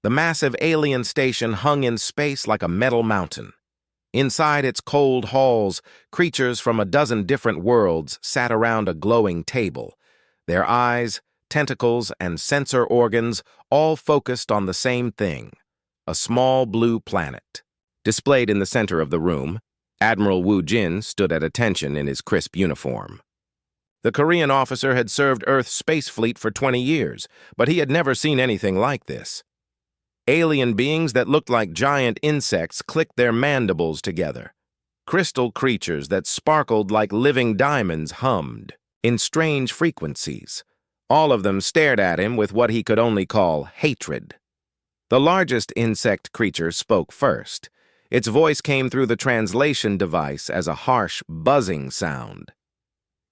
The massive alien station hung in space like a metal mountain. Inside its cold halls, creatures from a dozen different worlds sat around a glowing table, their eyes, tentacles, and sensor organs all focused on the same thing, a small blue planet. Displayed in the center of the room, Admiral Wu Jin stood at attention in his crisp uniform. The Korean officer had served Earth's space fleet for 20 years, but he had never seen anything like this. Alien beings that looked like giant insects clicked their mandibles together. Crystal creatures that sparkled like living diamonds hummed in strange frequencies. All of them stared at him with what he could only call hatred. The largest insect creature spoke first. Its voice came through the translation device as a harsh, buzzing sound.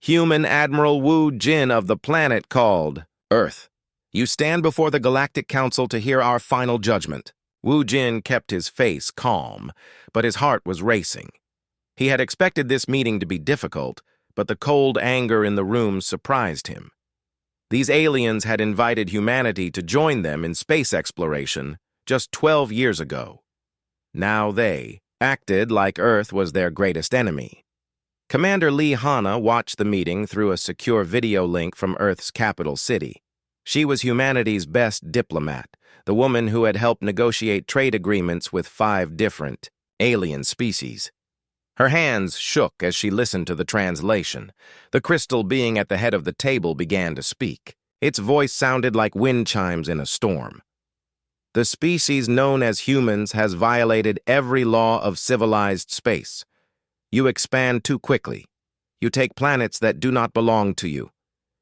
Human Admiral Wu Jin of the planet called Earth. You stand before the Galactic Council to hear our final judgment. Wu Jin kept his face calm, but his heart was racing. He had expected this meeting to be difficult, but the cold anger in the room surprised him. These aliens had invited humanity to join them in space exploration just 12 years ago. Now they acted like Earth was their greatest enemy. Commander Lee Hanna watched the meeting through a secure video link from Earth's capital city. She was humanity's best diplomat, the woman who had helped negotiate trade agreements with 5 different alien species. Her hands shook as she listened to the translation. The crystal being at the head of the table began to speak. Its voice sounded like wind chimes in a storm. The species known as humans has violated every law of civilized space. You expand too quickly. You take planets that do not belong to you.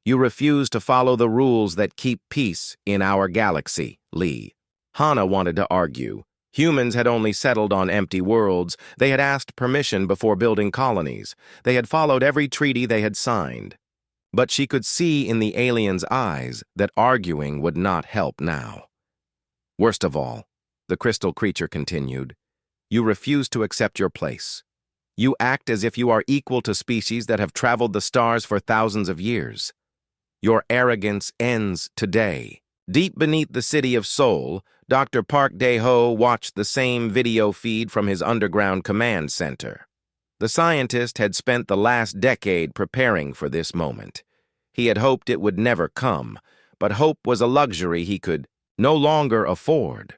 You refuse to follow the rules that keep peace in our galaxy, Lee. Hanna wanted to argue. Humans had only settled on empty worlds. They had asked permission before building colonies. They had followed every treaty they had signed. But she could see in the aliens' eyes that arguing would not help now. Worst of all, the crystal creature continued, you refuse to accept your place. You act as if you are equal to species that have traveled the stars for thousands of years. Your arrogance ends today. Deep beneath the city of Seoul, Dr. Park Dae-ho watched the same video feed from his underground command center. The scientist had spent the last decade preparing for this moment. He had hoped it would never come, but hope was a luxury he could no longer afford.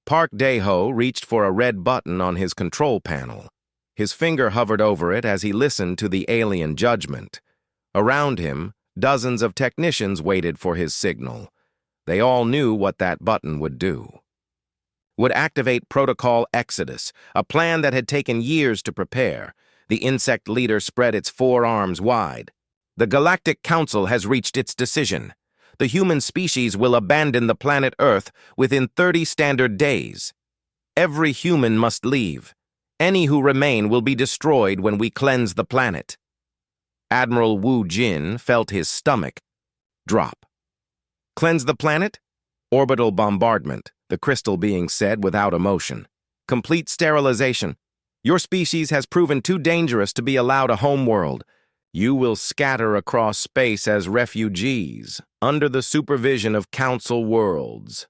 Park Dae-ho reached for a red button on his control panel. His finger hovered over it as he listened to the alien judgment. Around him, dozens of technicians waited for his signal. They all knew what that button would do. Would activate Protocol Exodus, a plan that had taken years to prepare. The insect leader spread its forearms wide. The Galactic Council has reached its decision. The human species will abandon the planet Earth within 30 standard days. Every human must leave. Any who remain will be destroyed when we cleanse the planet. Admiral Wu Jin felt his stomach drop. Cleanse the planet? Orbital bombardment, the crystal being said without emotion. Complete sterilization. Your species has proven too dangerous to be allowed a homeworld. You will scatter across space as refugees, under the supervision of Council worlds.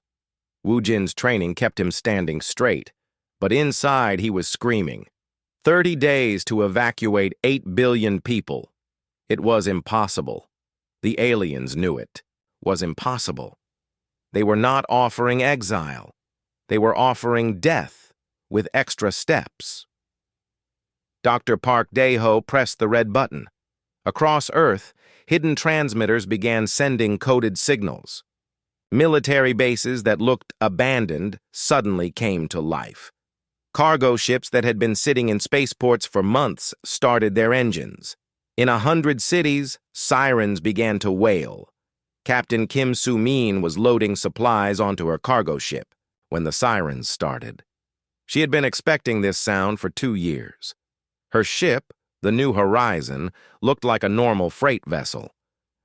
Wu Jin's training kept him standing straight, but inside he was screaming. 30 days to evacuate 8 billion people. It was impossible. The aliens knew it. Was impossible. They were not offering exile. They were offering death with extra steps. Dr. Park Dae-ho pressed the red button. Across Earth, hidden transmitters began sending coded signals. Military bases that looked abandoned suddenly came to life. Cargo ships that had been sitting in spaceports for months started their engines. In 100 cities, sirens began to wail. Captain Kim Soo-min was loading supplies onto her cargo ship when the sirens started. She had been expecting this sound for 2 years. Her ship, the New Horizon, looked like a normal freight vessel.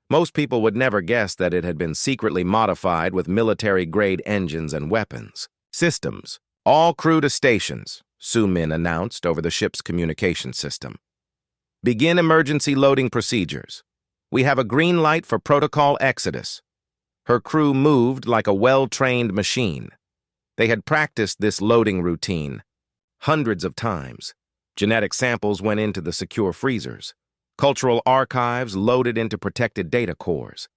Most people would never guess that it had been secretly modified with military-grade engines and weapons. Systems. All crew to stations, Soo-min announced over the ship's communication system. Begin emergency loading procedures. We have a green light for Protocol Exodus. Her crew moved like a well-trained machine. They had practiced this loading routine hundreds of times. Genetic samples went into the secure freezers. Cultural archives loaded into protected data cores.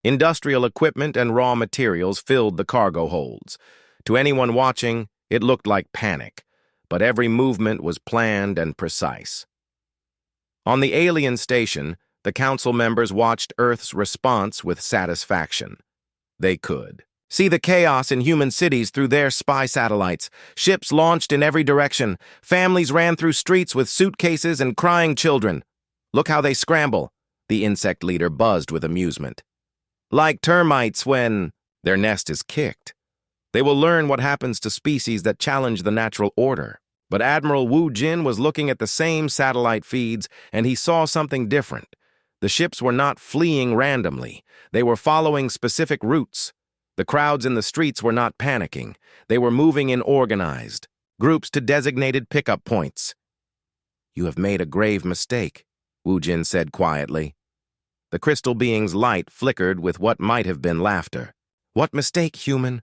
Industrial equipment and raw materials filled the cargo holds. To anyone watching, it looked like panic, but every movement was planned and precise. On the alien station, the council members watched Earth's response with satisfaction. They could see the chaos in human cities through their spy satellites. Ships launched in every direction. Families ran through streets with suitcases and crying children. Look how they scramble, the insect leader buzzed with amusement. Like termites when their nest is kicked. They will learn what happens to species that challenge the natural order. But Admiral Wu Jin was looking at the same satellite feeds, and he saw something different. The ships were not fleeing randomly. They were following specific routes. The crowds in the streets were not panicking. They were moving in organized groups to designated pickup points. "You have made a grave mistake," Wu Jin said quietly. The crystal being's light flickered with what might have been laughter. "What mistake, human?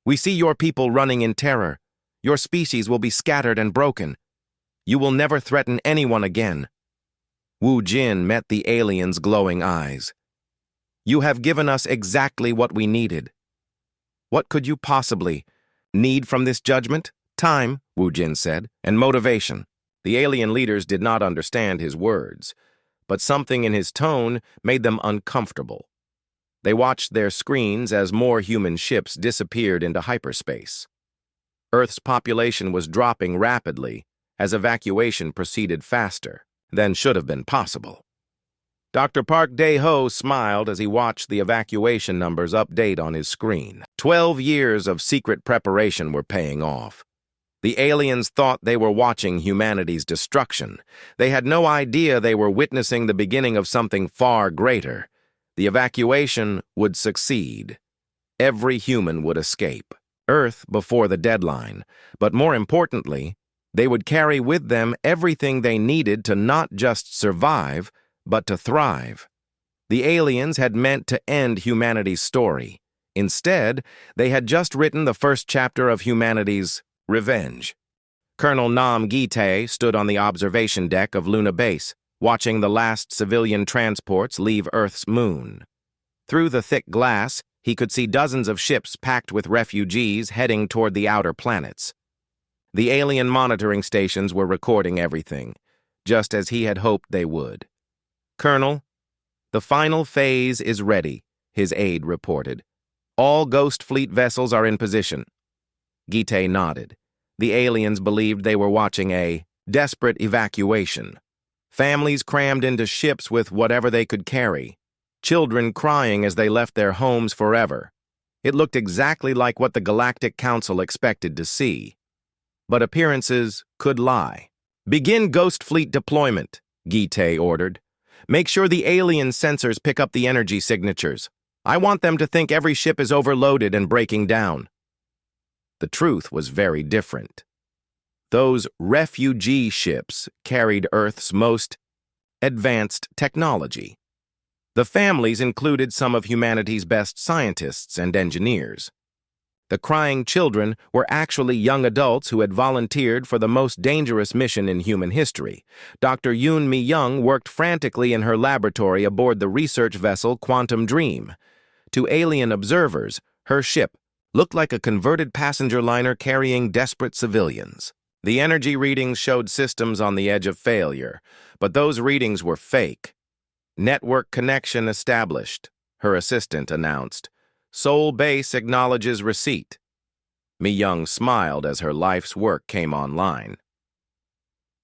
We see your people running in terror. Your species will be scattered and broken. You will never threaten anyone again." Wu Jin met the alien's glowing eyes. "You have given us exactly what we needed. What could you possibly need from this judgment? Time," Wu Jin said, "and motivation." The alien leaders did not understand his words, but something in his tone made them uncomfortable. They watched their screens as more human ships disappeared into hyperspace. Earth's population was dropping rapidly as evacuation proceeded faster than should have been possible. Dr. Park Dae-ho smiled as he watched the evacuation numbers update on his screen. 12 years of secret preparation were paying off. The aliens thought they were watching humanity's destruction. They had no idea they were witnessing the beginning of something far greater. The evacuation would succeed. Every human would escape Earth before the deadline, but more importantly, they would carry with them everything they needed to not just survive, but to thrive. The aliens had meant to end humanity's story. Instead, they had just written the first chapter of humanity's revenge. Colonel Nam Gi-tae stood on the observation deck of Luna Base, watching the last civilian transports leave Earth's moon. Through the thick glass, he could see dozens of ships packed with refugees heading toward the outer planets. The alien monitoring stations were recording everything, just as he had hoped they would. "Colonel, the final phase is ready," his aide reported. "All Ghost Fleet vessels are in position." Gi-tae nodded. The aliens believed they were watching a desperate evacuation. Families crammed into ships with whatever they could carry. Children crying as they left their homes forever. It looked exactly like what the Galactic Council expected to see. But appearances could lie. "Begin Ghost Fleet deployment," Gi-tae ordered. "Make sure the alien sensors pick up the energy signatures. I want them to think every ship is overloaded and breaking down." The truth was very different. Those refugee ships carried Earth's most advanced technology. The families included some of humanity's best scientists and engineers. The crying children were actually young adults who had volunteered for the most dangerous mission in human history. Dr. Yoon Mi-young worked frantically in her laboratory aboard the research vessel Quantum Dream. To alien observers, her ship looked like a converted passenger liner carrying desperate civilians. The energy readings showed systems on the edge of failure, but those readings were fake. "Network connection established," her assistant announced. "Seoul Base acknowledges receipt." Mi-young smiled as her life's work came online.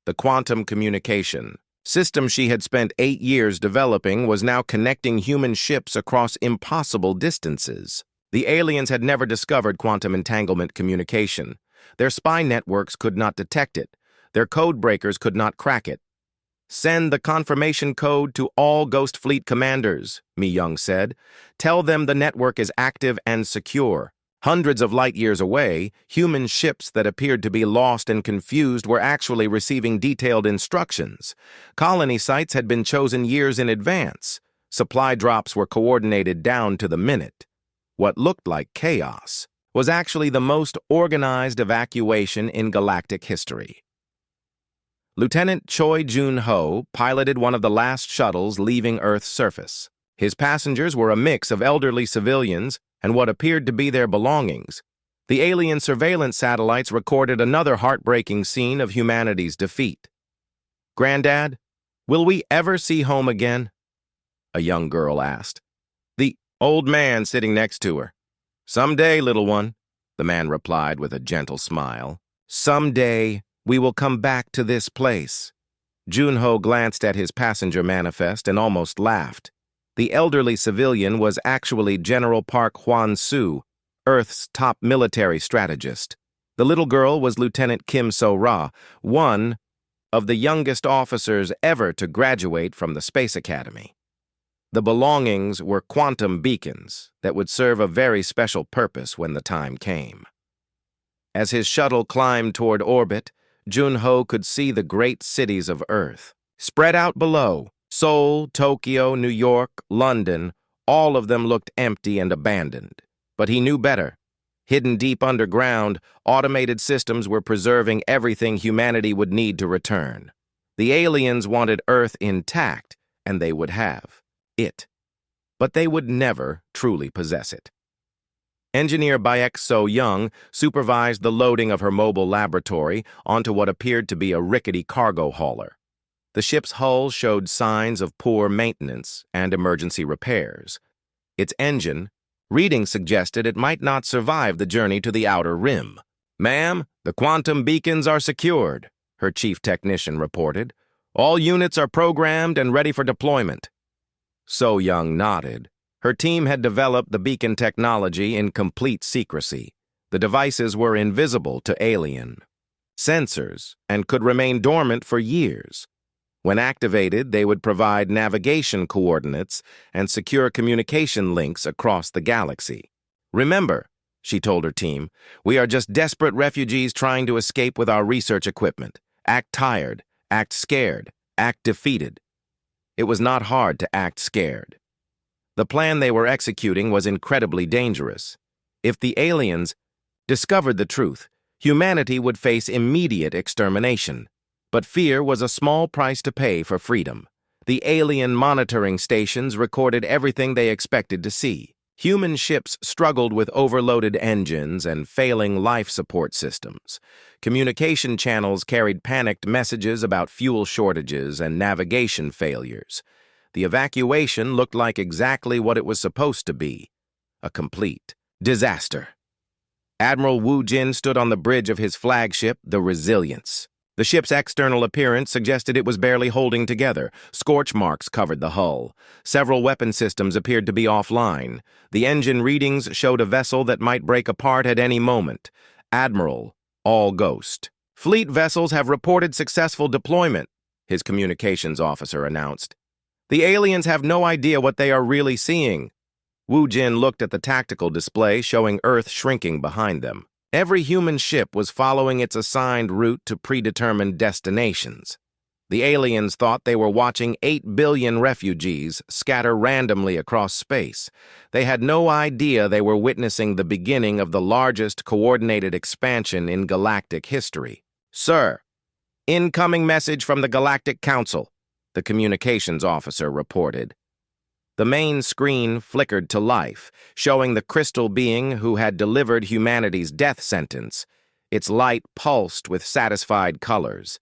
The quantum communication system she had spent 8 years developing was now connecting human ships across impossible distances. The aliens had never discovered quantum entanglement communication. Their spy networks could not detect it. Their code breakers could not crack it. "Send the confirmation code to all Ghost Fleet commanders," Mi-young said. "Tell them the network is active and secure." Hundreds of light years away, human ships that appeared to be lost and confused were actually receiving detailed instructions. Colony sites had been chosen years in advance. Supply drops were coordinated down to the minute. What looked like chaos was actually the most organized evacuation in galactic history. Lieutenant Choi Jun-ho piloted one of the last shuttles leaving Earth's surface. His passengers were a mix of elderly civilians and what appeared to be their belongings. The alien surveillance satellites recorded another heartbreaking scene of humanity's defeat. "Granddad, will we ever see home again?" a young girl asked. The old man sitting next to her. "Someday, little one," the man replied with a gentle smile. "Someday, we will come back to this place." Junho glanced at his passenger manifest and almost laughed. The elderly civilian was actually General Park Hwan-soo, Earth's top military strategist. The little girl was Lieutenant Kim So-ra, one of the youngest officers ever to graduate from the Space Academy. The belongings were quantum beacons that would serve a very special purpose when the time came. As his shuttle climbed toward orbit, Junho could see the great cities of Earth. Spread out below, Seoul, Tokyo, New York, London, all of them looked empty and abandoned. But he knew better. Hidden deep underground, automated systems were preserving everything humanity would need to return. The aliens wanted Earth intact, and they would have it. But they would never truly possess it. Engineer Baek So-young supervised the loading of her mobile laboratory onto what appeared to be a rickety cargo hauler. The ship's hull showed signs of poor maintenance and emergency repairs. Its engine, readings suggested it might not survive the journey to the outer rim. "Ma'am, the quantum beacons are secured," her chief technician reported. "All units are programmed and ready for deployment." So-young nodded. Her team had developed the beacon technology in complete secrecy. The devices were invisible to alien sensors and could remain dormant for years. When activated, they would provide navigation coordinates and secure communication links across the galaxy. "Remember," she told her team, "we are just desperate refugees trying to escape with our research equipment. Act tired, act scared, act defeated." It was not hard to act scared. The plan they were executing was incredibly dangerous. If the aliens discovered the truth, humanity would face immediate extermination. But fear was a small price to pay for freedom. The alien monitoring stations recorded everything they expected to see. Human ships struggled with overloaded engines and failing life support systems. Communication channels carried panicked messages about fuel shortages and navigation failures. The evacuation looked like exactly what it was supposed to be: a complete disaster. Admiral Wu Jin stood on the bridge of his flagship, the Resilience. The ship's external appearance suggested it was barely holding together. Scorch marks covered the hull. Several weapon systems appeared to be offline. The engine readings showed a vessel that might break apart at any moment. "Admiral, all ghost. Fleet vessels have reported successful deployment," his communications officer announced. "The aliens have no idea what they are really seeing." Wu Jin looked at the tactical display showing Earth shrinking behind them. Every human ship was following its assigned route to predetermined destinations. The aliens thought they were watching 8 billion refugees scatter randomly across space. They had no idea they were witnessing the beginning of the largest coordinated expansion in galactic history. "Sir, incoming message from the Galactic Council," the communications officer reported. The main screen flickered to life, showing the crystal being who had delivered humanity's death sentence. Its light pulsed with satisfied colors.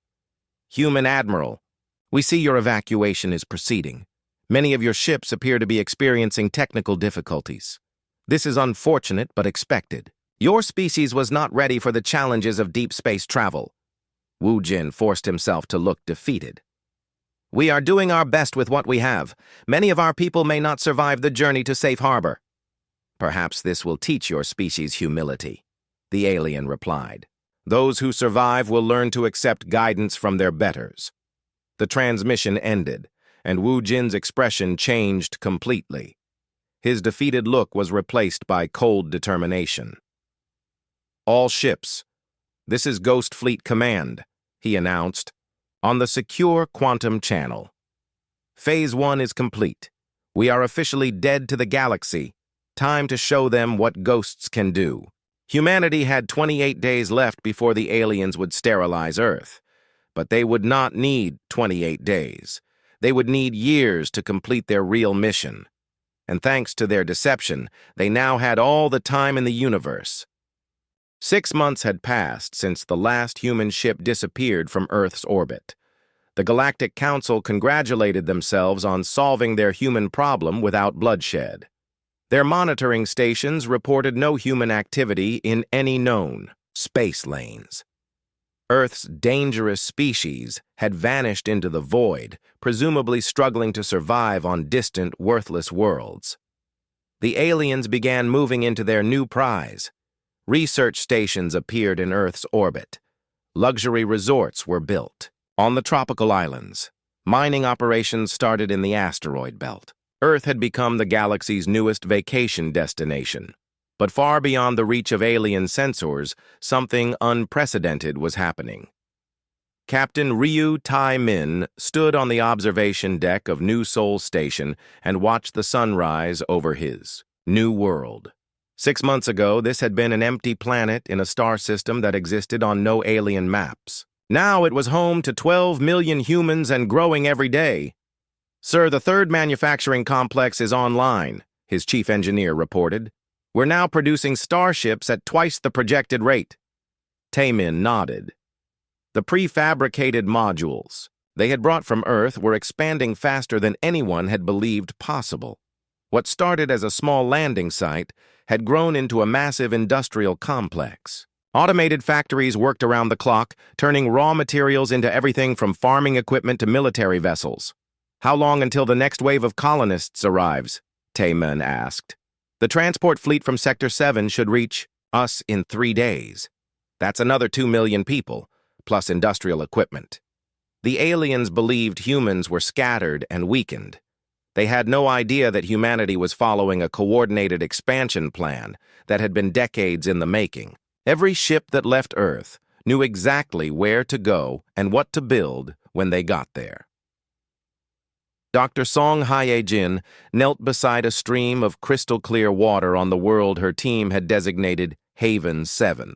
"Human Admiral, we see your evacuation is proceeding. Many of your ships appear to be experiencing technical difficulties. This is unfortunate but expected. Your species was not ready for the challenges of deep space travel." Wu Jin forced himself to look defeated. "We are doing our best with what we have. Many of our people may not survive the journey to safe harbor." "Perhaps this will teach your species humility," the alien replied. "Those who survive will learn to accept guidance from their betters." The transmission ended, and Wu Jin's expression changed completely. His defeated look was replaced by cold determination. "All ships, this is Ghost Fleet Command," he announced, "on the secure quantum channel. Phase 1 is complete. We are officially dead to the galaxy. Time to show them what ghosts can do. Humanity had 28 days left before the aliens would sterilize Earth. But they would not need 28 days. They would need years to complete their real mission. And thanks to their deception, they now had all the time in the universe. 6 months had passed since the last human ship disappeared from Earth's orbit. The Galactic Council congratulated themselves on solving their human problem without bloodshed. Their monitoring stations reported no human activity in any known space lanes. Earth's dangerous species had vanished into the void, presumably struggling to survive on distant, worthless worlds. The aliens began moving into their new prize. Research stations appeared in Earth's orbit. Luxury resorts were built. On the tropical islands, mining operations started in the asteroid belt. Earth had become the galaxy's newest vacation destination. But far beyond the reach of alien sensors, something unprecedented was happening. Captain Ryu Tai-min stood on the observation deck of New Seoul Station and watched the sunrise over his new world. 6 months ago, this had been an empty planet in a star system that existed on no alien maps. Now it was home to 12 million humans and growing every day. "Sir, the third manufacturing complex is online," his chief engineer reported. "We're now producing starships at twice the projected rate." Taemin nodded. The prefabricated modules they had brought from Earth were expanding faster than anyone had believed possible. What started as a small landing site had grown into a massive industrial complex. Automated factories worked around the clock, turning raw materials into everything from farming equipment to military vessels. "How long until the next wave of colonists arrives?" Taemin asked. "The transport fleet from Sector 7 should reach us in 3 days. That's another 2 million people, plus industrial equipment." The aliens believed humans were scattered and weakened. They had no idea that humanity was following a coordinated expansion plan that had been decades in the making. Every ship that left Earth knew exactly where to go and what to build when they got there. Dr. Song Hye-jin knelt beside a stream of crystal-clear water on the world her team had designated Haven 7.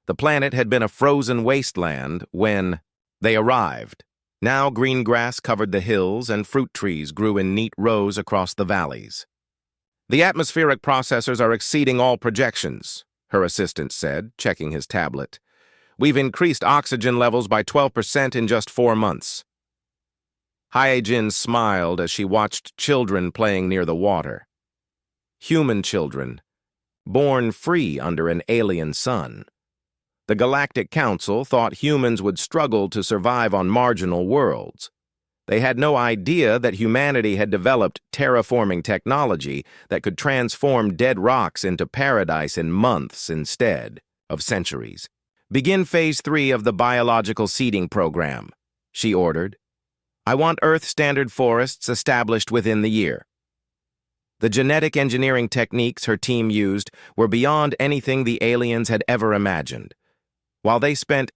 The planet had been a frozen wasteland when they arrived. Now green grass covered the hills and fruit trees grew in neat rows across the valleys. "The atmospheric processors are exceeding all projections," her assistant said, checking his tablet. "We've increased oxygen levels by 12% in just 4 months. Hye-jin smiled as she watched children playing near the water. Human children, born free under an alien sun. The Galactic Council thought humans would struggle to survive on marginal worlds. They had no idea that humanity had developed terraforming technology that could transform dead rocks into paradise in months instead of centuries. "Begin Phase 3 of the biological seeding program," she ordered. "I want Earth standard forests established within the year." The genetic engineering techniques her team used were beyond anything the aliens had ever imagined. While they spent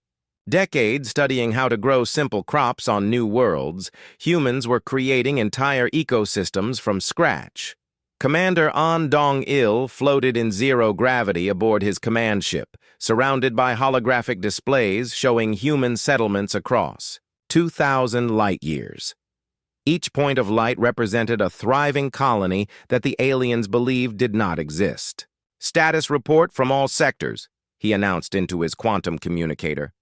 decades studying how to grow simple crops on new worlds, humans were creating entire ecosystems from scratch. Commander An Dong-il floated in zero gravity aboard his command ship, surrounded by holographic displays showing human settlements across 2,000 light-years. Each point of light represented a thriving colony that the aliens believed did not exist. "Status report from all sectors," he announced into his quantum communicator.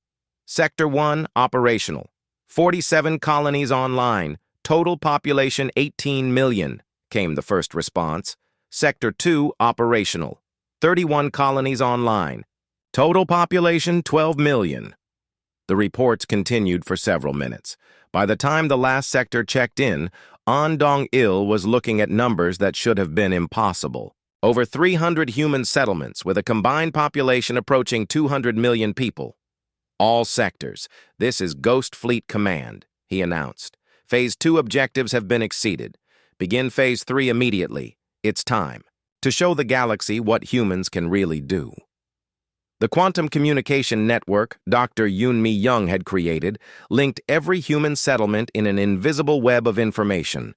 "Sector 1, operational. 47 colonies online. Total population 18 million, came the first response. Sector 2, operational. 31 colonies online. Total population 12 million. The reports continued for several minutes. By the time the last sector checked in, An Dong-il was looking at numbers that should have been impossible. Over 300 human settlements with a combined population approaching 200 million people. "All sectors. This is Ghost Fleet Command," he announced. "Phase 2 objectives have been exceeded. Begin Phase 3 immediately. It's time to show the galaxy what humans can really do." The quantum communication network Dr. Yoon-mi Young had created linked every human settlement in an invisible web of information.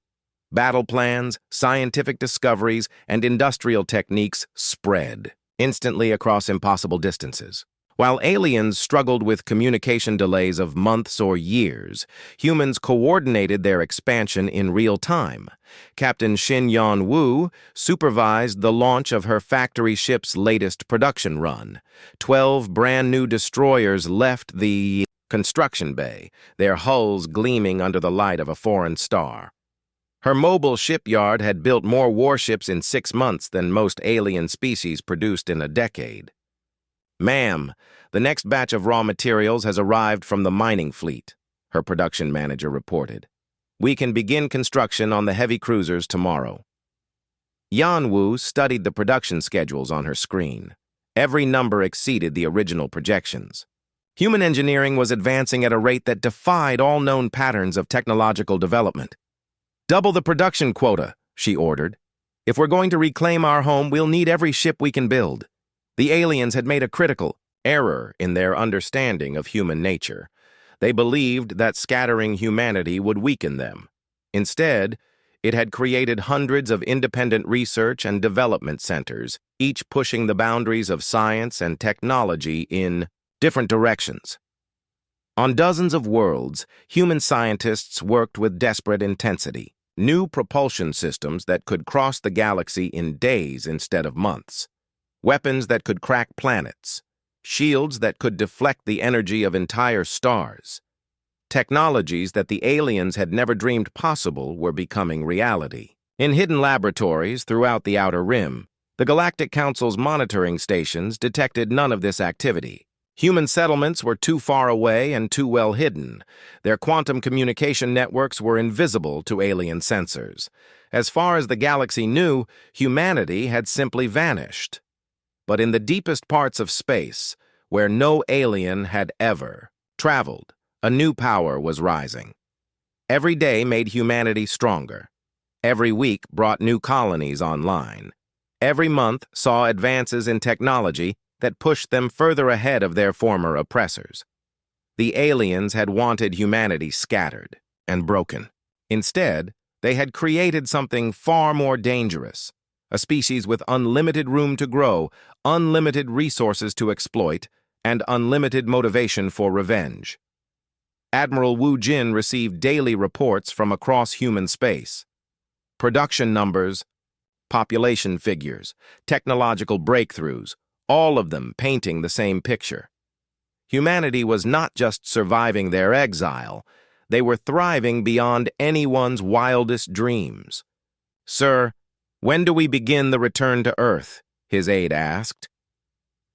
Battle plans, scientific discoveries, and industrial techniques spread instantly across impossible distances. While aliens struggled with communication delays of months or years, humans coordinated their expansion in real time. Captain Shin Yon Woo supervised the launch of her factory ship's latest production run. 12 brand-new destroyers left the construction bay, their hulls gleaming under the light of a foreign star. Her mobile shipyard had built more warships in 6 months than most alien species produced in a decade. "Ma'am, the next batch of raw materials has arrived from the mining fleet," her production manager reported. "We can begin construction on the heavy cruisers tomorrow." Yanwu studied the production schedules on her screen. Every number exceeded the original projections. Human engineering was advancing at a rate that defied all known patterns of technological development. "Double the production quota," she ordered. "If we're going to reclaim our home, we'll need every ship we can build." The aliens had made a critical error in their understanding of human nature. They believed that scattering humanity would weaken them. Instead, it had created hundreds of independent research and development centers, each pushing the boundaries of science and technology in different directions. On dozens of worlds, human scientists worked with desperate intensity. New propulsion systems that could cross the galaxy in days instead of months. Weapons that could crack planets. Shields that could deflect the energy of entire stars. Technologies that the aliens had never dreamed possible were becoming reality. In hidden laboratories throughout the Outer Rim, the Galactic Council's monitoring stations detected none of this activity. Human settlements were too far away and too well hidden. Their quantum communication networks were invisible to alien sensors. As far as the galaxy knew, humanity had simply vanished. But in the deepest parts of space, where no alien had ever traveled, a new power was rising. Every day made humanity stronger. Every week brought new colonies online. Every month saw advances in technology that pushed them further ahead of their former oppressors. The aliens had wanted humanity scattered and broken. Instead, they had created something far more dangerous. A species with unlimited room to grow, unlimited resources to exploit, and unlimited motivation for revenge. Admiral Wu Jin received daily reports from across human space. Production numbers, population figures, technological breakthroughs, all of them painting the same picture. Humanity was not just surviving their exile, they were thriving beyond anyone's wildest dreams. "Sir, when do we begin the return to Earth?" his aide asked.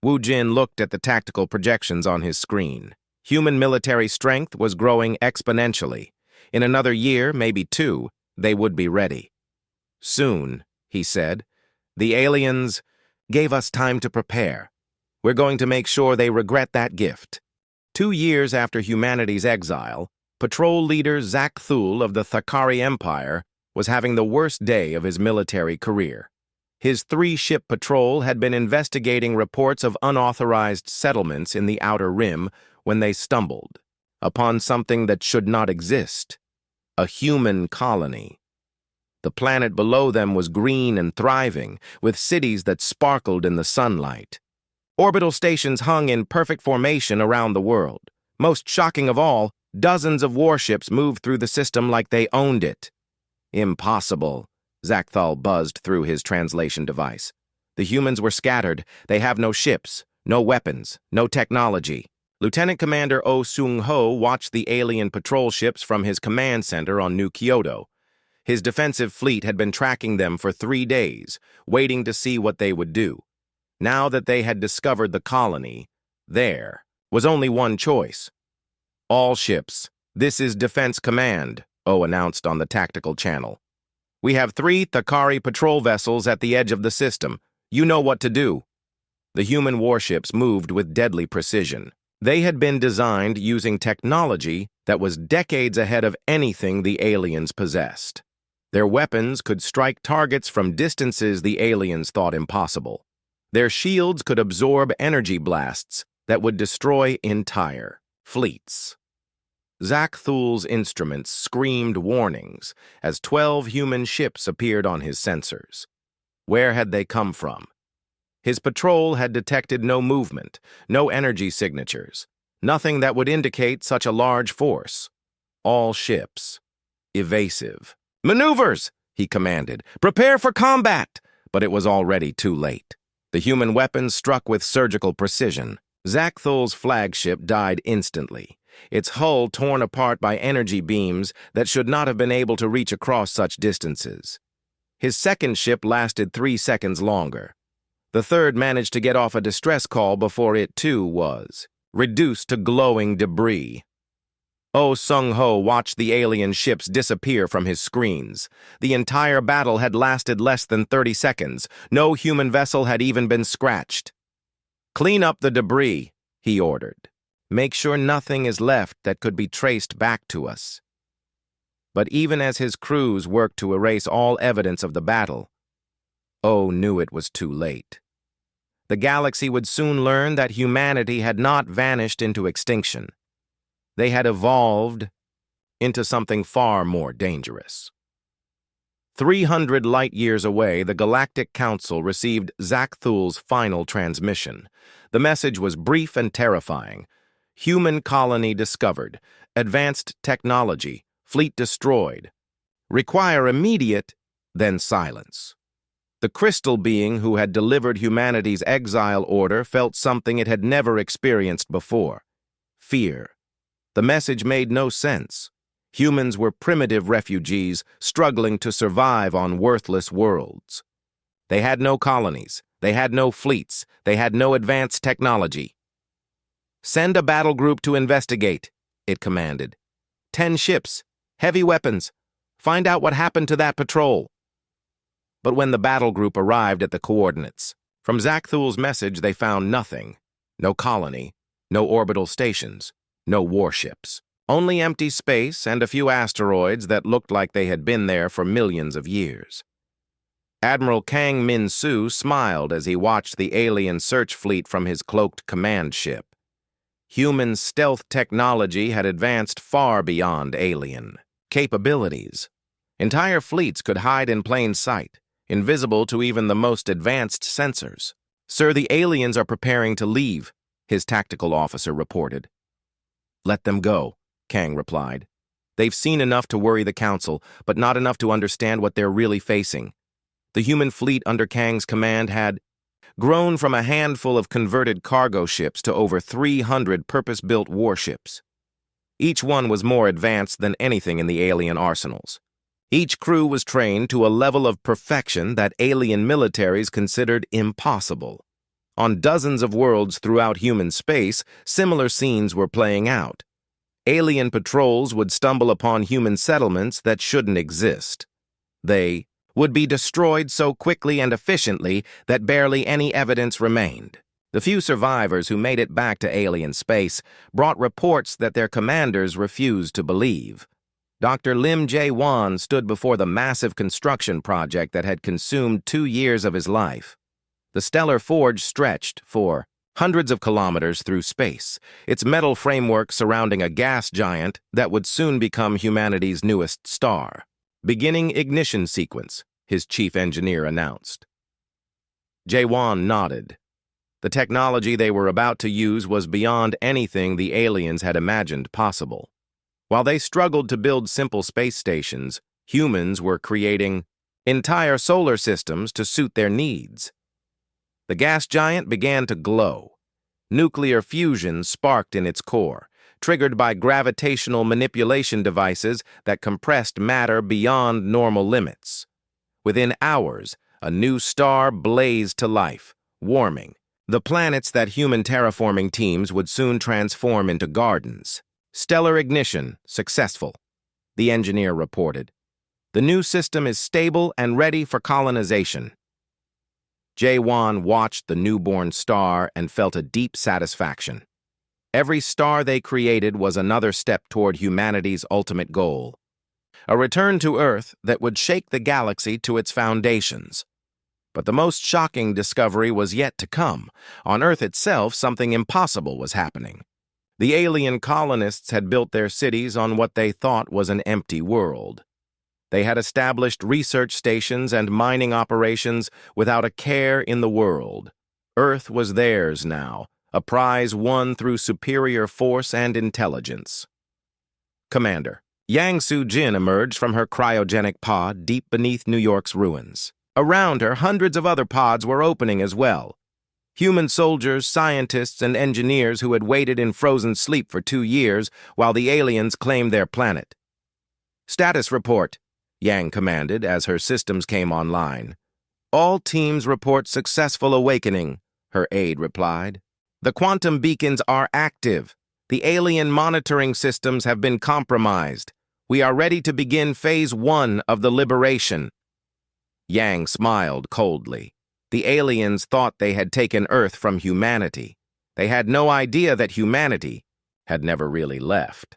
Wu Jin looked at the tactical projections on his screen. Human military strength was growing exponentially. In another year, maybe 2, they would be ready. "Soon," he said. "The aliens gave us time to prepare. We're going to make sure they regret that gift." 2 years after humanity's exile, patrol leader Zak Thul of the Thakari Empire was having the worst day of his military career. His 3-ship patrol had been investigating reports of unauthorized settlements in the Outer Rim when they stumbled upon something that should not exist: a human colony. The planet below them was green and thriving, with cities that sparkled in the sunlight. Orbital stations hung in perfect formation around the world. Most shocking of all, dozens of warships moved through the system like they owned it. "Impossible," Zakthal buzzed through his translation device. "The humans were scattered. They have no ships, no weapons, no technology." Lieutenant Commander Oh Sung-ho watched the alien patrol ships from his command center on New Kyoto. His defensive fleet had been tracking them for 3 days, waiting to see what they would do. Now that they had discovered the colony, there was only one choice. "All ships, this is Defense Command," Oh announced on the tactical channel. "We have 3 Thakari patrol vessels at the edge of the system. You know what to do." The human warships moved with deadly precision. They had been designed using technology that was decades ahead of anything the aliens possessed. Their weapons could strike targets from distances the aliens thought impossible. Their shields could absorb energy blasts that would destroy entire fleets. Zak Thul's instruments screamed warnings as 12 human ships appeared on his sensors. Where had they come from? His patrol had detected no movement, no energy signatures, nothing that would indicate such a large force. All ships. Evasive. "Maneuvers!" he commanded. "Prepare for combat!" But it was already too late. The human weapons struck with surgical precision. Zak Thul's flagship died instantly, its hull torn apart by energy beams that should not have been able to reach across such distances. His second ship lasted 3 seconds longer. The third managed to get off a distress call before it, too, was reduced to glowing debris. Oh Sung-ho watched the alien ships disappear from his screens. The entire battle had lasted less than 30 seconds. No human vessel had even been scratched. "Clean up the debris," he ordered. "Make sure nothing is left that could be traced back to us." But even as his crews worked to erase all evidence of the battle, Oh knew it was too late. The galaxy would soon learn that humanity had not vanished into extinction. They had evolved into something far more dangerous. 300 light-years away, the Galactic Council received Zak Thul's final transmission. The message was brief and terrifying. Human colony discovered. Advanced technology. Fleet destroyed. Require immediate, then silence. The crystal being who had delivered humanity's exile order felt something it had never experienced before. Fear. The message made no sense. Humans were primitive refugees struggling to survive on worthless worlds. They had no colonies. They had no fleets. They had no advanced technology. "Send a battle group to investigate," it commanded. 10 ships, heavy weapons. Find out what happened to that patrol. But when the battle group arrived at the coordinates, from Zak Thul's message they found nothing. No colony, no orbital stations, no warships. Only empty space and a few asteroids that looked like they had been there for millions of years. Admiral Kang Min-soo smiled as he watched the alien search fleet from his cloaked command ship. Human stealth technology had advanced far beyond alien capabilities. Entire fleets could hide in plain sight, invisible to even the most advanced sensors. "Sir, the aliens are preparing to leave," his tactical officer reported. "Let them go," Kang replied. "They've seen enough to worry the Council, but not enough to understand what they're really facing." The human fleet under Kang's command had grown from a handful of converted cargo ships to over 300 purpose-built warships. Each one was more advanced than anything in the alien arsenals. Each crew was trained to a level of perfection that alien militaries considered impossible. On dozens of worlds throughout human space, similar scenes were playing out. Alien patrols would stumble upon human settlements that shouldn't exist. They would be destroyed so quickly and efficiently that barely any evidence remained. The few survivors who made it back to alien space brought reports that their commanders refused to believe. Dr. Lim Jae-won stood before the massive construction project that had consumed 2 years of his life. The stellar forge stretched for hundreds of kilometers through space, its metal framework surrounding a gas giant that would soon become humanity's newest star. "Beginning ignition sequence," his chief engineer announced. Jae-won nodded. The technology they were about to use was beyond anything the aliens had imagined possible. While they struggled to build simple space stations, humans were creating entire solar systems to suit their needs. The gas giant began to glow. Nuclear fusion sparked in its core, triggered by gravitational manipulation devices that compressed matter beyond normal limits. Within hours, a new star blazed to life, warming. The planets that human terraforming teams would soon transform into gardens. "Stellar ignition successful," the engineer reported. "The new system is stable and ready for colonization." Jae-won watched the newborn star and felt a deep satisfaction. Every star they created was another step toward humanity's ultimate goal. A return to Earth that would shake the galaxy to its foundations. But the most shocking discovery was yet to come. On Earth itself, something impossible was happening. The alien colonists had built their cities on what they thought was an empty world. They had established research stations and mining operations without a care in the world. Earth was theirs now, a prize won through superior force and intelligence. Commander. Yang Su-jin emerged from her cryogenic pod deep beneath New York's ruins. Around her, hundreds of other pods were opening as well. Human soldiers, scientists, and engineers who had waited in frozen sleep for 2 years while the aliens claimed their planet. Status report, Yang commanded as her systems came online. All teams report successful awakening, her aide replied. The quantum beacons are active. The alien monitoring systems have been compromised. We are ready to begin Phase 1 of the liberation. Yang smiled coldly. The aliens thought they had taken Earth from humanity. They had no idea that humanity had never really left.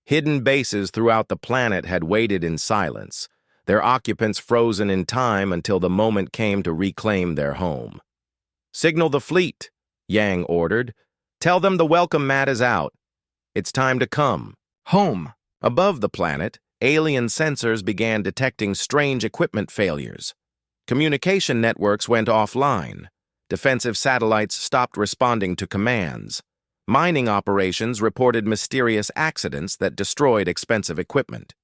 Hidden bases throughout the planet had waited in silence, their occupants frozen in time until the moment came to reclaim their home. Signal the fleet, Yang ordered. Tell them the welcome mat is out. It's time to come home. Above the planet, alien sensors began detecting strange equipment failures. Communication networks went offline. Defensive satellites stopped responding to commands. Mining operations reported mysterious accidents that destroyed expensive equipment.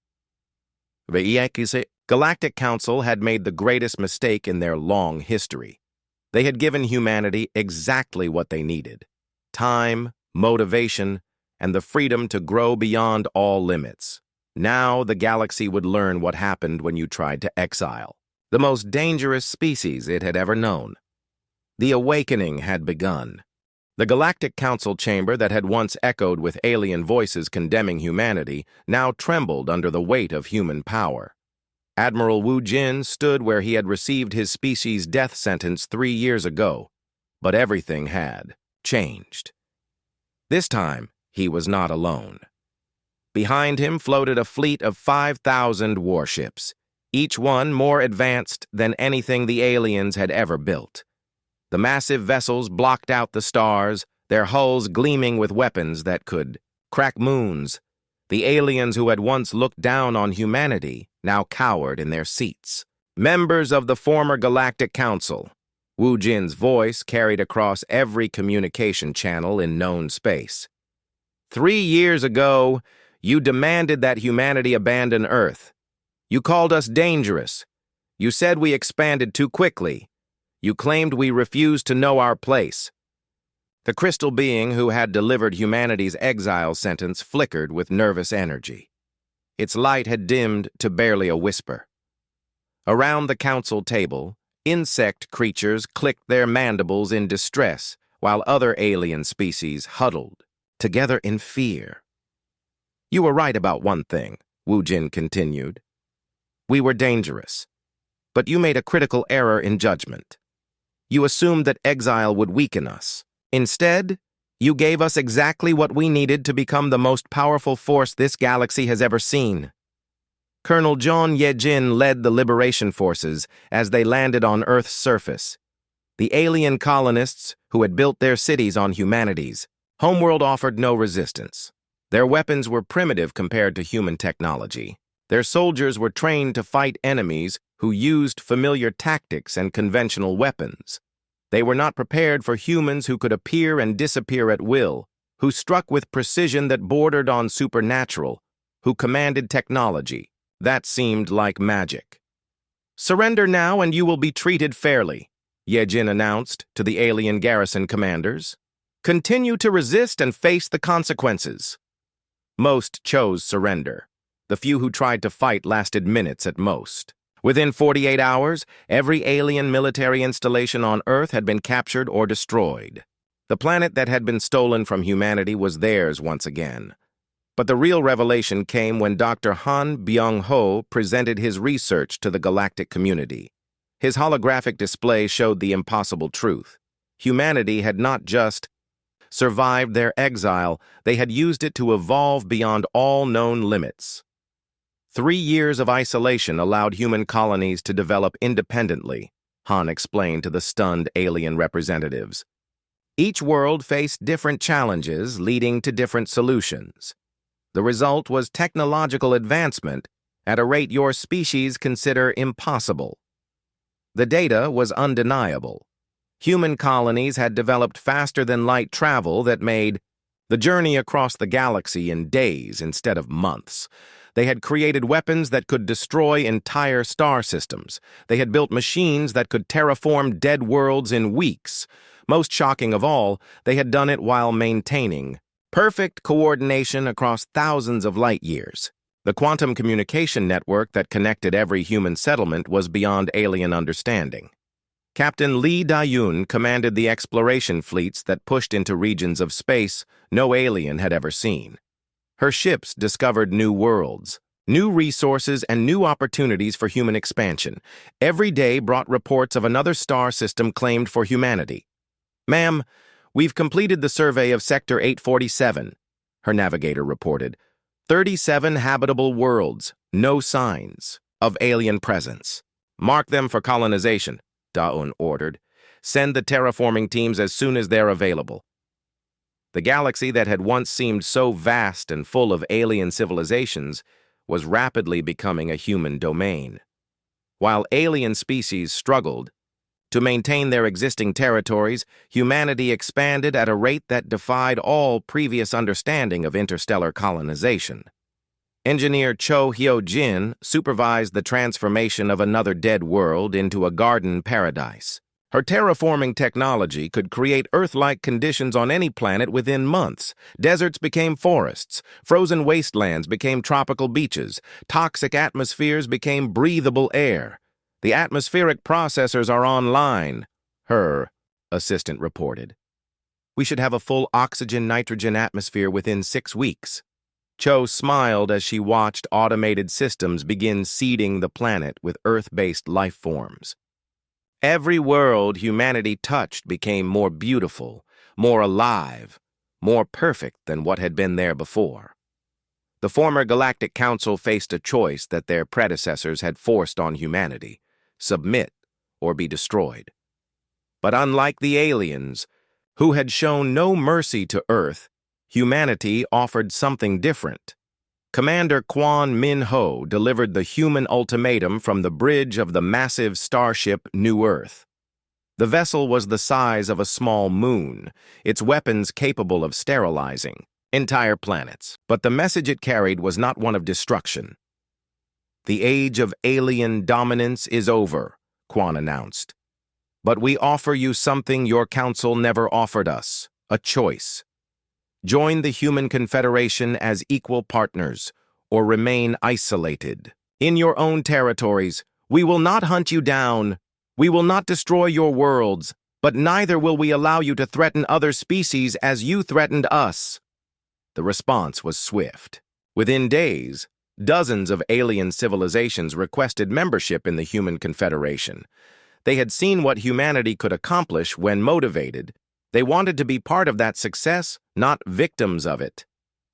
The Galactic Council had made the greatest mistake in their long history. They had given humanity exactly what they needed: time, motivation, and the freedom to grow beyond all limits. Now the galaxy would learn what happened when you tried to exile the most dangerous species it had ever known. The awakening had begun. The Galactic Council chamber that had once echoed with alien voices condemning humanity now trembled under the weight of human power. Admiral Wu Jin stood where he had received his species' death sentence 3 years ago, but everything had changed. This time, he was not alone. Behind him floated a fleet of 5,000 warships, each one more advanced than anything the aliens had ever built. The massive vessels blocked out the stars, their hulls gleaming with weapons that could crack moons. The aliens who had once looked down on humanity now cowered in their seats. Members of the former Galactic Council, Wu Jin's voice carried across every communication channel in known space. 3 years ago, you demanded that humanity abandon Earth. You called us dangerous. You said we expanded too quickly. You claimed we refused to know our place. The crystal being who had delivered humanity's exile sentence flickered with nervous energy. Its light had dimmed to barely a whisper. Around the council table, insect creatures clicked their mandibles in distress, while other alien species huddled, together in fear. You were right about one thing, Wu Jin continued. We were dangerous, but you made a critical error in judgment. You assumed that exile would weaken us. Instead, you gave us exactly what we needed to become the most powerful force this galaxy has ever seen. Colonel John Ye-jin led the liberation forces as they landed on Earth's surface. The alien colonists, who had built their cities on humanity's homeworld, offered no resistance. Their weapons were primitive compared to human technology. Their soldiers were trained to fight enemies who used familiar tactics and conventional weapons. They were not prepared for humans who could appear and disappear at will, who struck with precision that bordered on supernatural, who commanded technology. That seemed like magic. Surrender now and you will be treated fairly, Ye-jin announced to the alien garrison commanders. Continue to resist and face the consequences. Most chose surrender. The few who tried to fight lasted minutes at most. Within 48 hours, every alien military installation on Earth had been captured or destroyed. The planet that had been stolen from humanity was theirs once again. But the real revelation came when Dr. Han Byung-ho presented his research to the galactic community. His holographic display showed the impossible truth. Humanity had not just survived their exile, they had used it to evolve beyond all known limits. 3 years of isolation allowed human colonies to develop independently, Han explained to the stunned alien representatives. Each world faced different challenges, leading to different solutions. The result was technological advancement at a rate your species consider impossible. The data was undeniable. Human colonies had developed faster-than-light travel that made the journey across the galaxy in days instead of months. They had created weapons that could destroy entire star systems. They had built machines that could terraform dead worlds in weeks. Most shocking of all, they had done it while maintaining perfect coordination across thousands of light years. The quantum communication network that connected every human settlement was beyond alien understanding. Captain Lee Da-Yun commanded the exploration fleets that pushed into regions of space no alien had ever seen. Her ships discovered new worlds, new resources, and new opportunities for human expansion. Every day brought reports of another star system claimed for humanity. "Ma'am, we've completed the survey of Sector 847, her navigator reported. 37 habitable worlds, no signs of alien presence. Mark them for colonization," Da-Yun ordered. "Send the terraforming teams as soon as they're available." The galaxy that had once seemed so vast and full of alien civilizations was rapidly becoming a human domain. While alien species struggled to maintain their existing territories, humanity expanded at a rate that defied all previous understanding of interstellar colonization. Engineer Cho Hyo-jin supervised the transformation of another dead world into a garden paradise. Her terraforming technology could create Earth-like conditions on any planet within months. Deserts became forests, frozen wastelands became tropical beaches, toxic atmospheres became breathable air. "The atmospheric processors are online," her assistant reported. "We should have a full oxygen-nitrogen atmosphere within 6 weeks. Cho smiled as she watched automated systems begin seeding the planet with Earth-based life forms. Every world humanity touched became more beautiful, more alive, more perfect than what had been there before. The former Galactic Council faced a choice that their predecessors had forced on humanity: submit or be destroyed. But unlike the aliens, who had shown no mercy to Earth, humanity offered something different. Commander Kwon Min-ho delivered the human ultimatum from the bridge of the massive starship New Earth. The vessel was the size of a small moon, its weapons capable of sterilizing entire planets. But the message it carried was not one of destruction. "The age of alien dominance is over," Kwon announced. "But we offer you something your council never offered us: a choice. Join the Human Confederation as equal partners, or remain isolated. In your own territories, we will not hunt you down. We will not destroy your worlds, but neither will we allow you to threaten other species as you threatened us." The response was swift. Within days, dozens of alien civilizations requested membership in the Human Confederation. They had seen what humanity could accomplish when motivated. They wanted to be part of that success, not victims of it.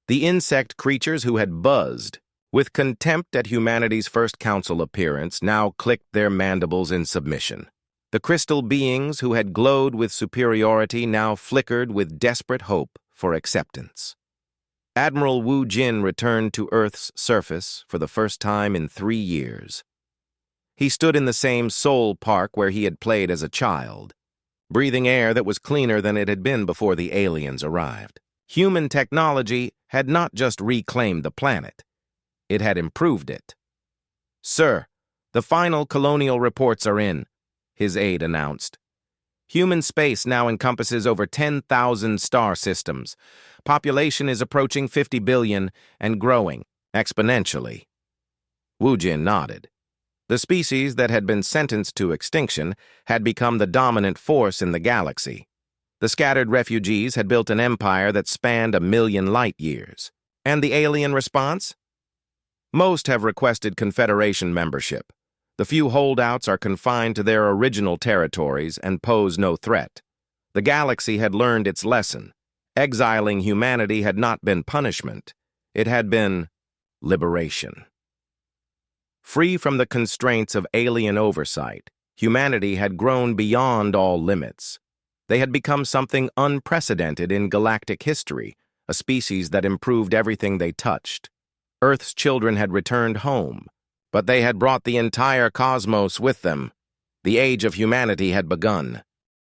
The insect creatures who had buzzed with contempt at humanity's first council appearance now clicked their mandibles in submission. The crystal beings who had glowed with superiority now flickered with desperate hope for acceptance. Admiral Wu Jin returned to Earth's surface for the first time in 3 years. He stood in the same Seoul Park where he had played as a child, breathing air that was cleaner than it had been before the aliens arrived. Human technology had not just reclaimed the planet, it had improved it. "Sir, the final colonial reports are in," his aide announced. "Human space now encompasses over 10,000 star systems. Population is approaching 50 billion and growing exponentially." Wu Jin nodded. The species that had been sentenced to extinction had become the dominant force in the galaxy. The scattered refugees had built an empire that spanned 1,000,000 light years. And the alien response? Most have requested Confederation membership. The few holdouts are confined to their original territories and pose no threat. The galaxy had learned its lesson. Exiling humanity had not been punishment. It had been liberation. Free from the constraints of alien oversight, humanity had grown beyond all limits. They had become something unprecedented in galactic history, a species that improved everything they touched. Earth's children had returned home, but they had brought the entire cosmos with them. The age of humanity had begun.